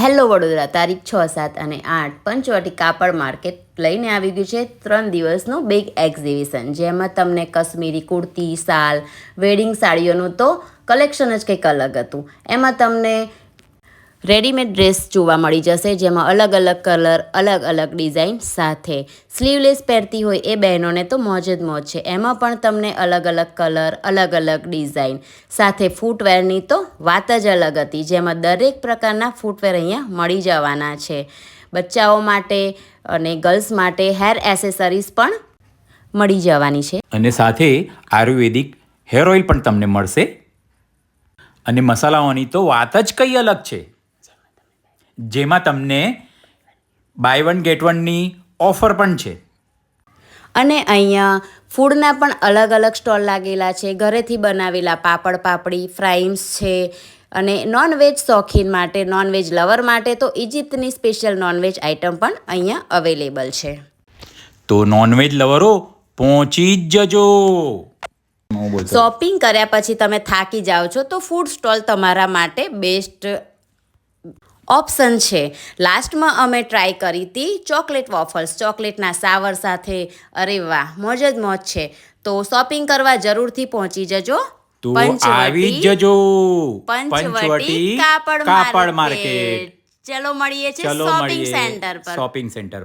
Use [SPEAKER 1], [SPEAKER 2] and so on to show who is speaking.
[SPEAKER 1] Hello Vadodara તારીખ 6, 7 અને 8 પંચવટી કાપડ માર્કેટ લઈને આવી ગયું છે 3 દિવસનું બિગ એક્ઝિબિશન, જેમાં તમને કાશ્મીરી કુર્તી, શાલ, વેડિંગ સાડીઓનું તો કલેક્શન જ કંઈક અલગ હતું. એમાં તમને રેડીમેડ ડ્રેસ જોવા મળી જશે, જેમાં અલગ અલગ કલર, અલગ અલગ ડિઝાઇન સાથે. સ્લીવલેસ પહેરતી હોય એ બહેનોને તો મોજ જ મોજ છે. એમાં પણ તમને અલગ અલગ કલર, અલગ અલગ ડિઝાઇન સાથે ફૂટવેરની તો વાત જ અલગ હતી, જેમાં દરેક પ્રકારના ફૂટવેર અહીંયા મળી જવાના છે. બચ્ચાઓ માટે અને ગર્લ્સ માટે હેર એસેસરીઝ પણ મળી જવાની છે.
[SPEAKER 2] અને સાથે આયુર્વેદિક હેર ઓઇલ પણ તમને મળશે. અને મસાલાઓની તો વાત જ કંઈ અલગ છે, જેમાં તમને બાય વન ગેટ વનની ઓફર પણ છે.
[SPEAKER 1] અને અહીંયા ફૂડના પણ અલગ અલગ સ્ટોલ લાગેલા છે. ઘરેથી બનાવેલા પાપડ પાપડી, ફ્રાઈમ્સ છે. અને નોનવેજ શોખીન માટે, નોનવેજ લવર માટે તો ઇજિપ્તની સ્પેશિયલ નોનવેજ આઇટમ પણ અહીંયા અવેલેબલ છે.
[SPEAKER 2] તો નોનવેજ લવરો પહોંચી જ જજો.
[SPEAKER 1] શોપિંગ કર્યા પછી તમે થાકી જાઓ છો તો ફૂડ સ્ટોલ તમારા માટે બેસ્ટ ઓપ્શન છે. લાસ્ટમાં અમે ટ્રાય કરી હતી ચોકલેટ વોફલ્સ, ચોકલેટના સાવર સાથે. અરે વાહ, મોજ જ મોજ છે. તો શોપિંગ કરવા જરૂરથી પહોંચી જજો
[SPEAKER 2] તો આવી જ જજો
[SPEAKER 1] પંચવટી કાપડ માર્કેટ. ચલો મળીએ છે શોપિંગ સેન્ટર પર.
[SPEAKER 2] Shopping centre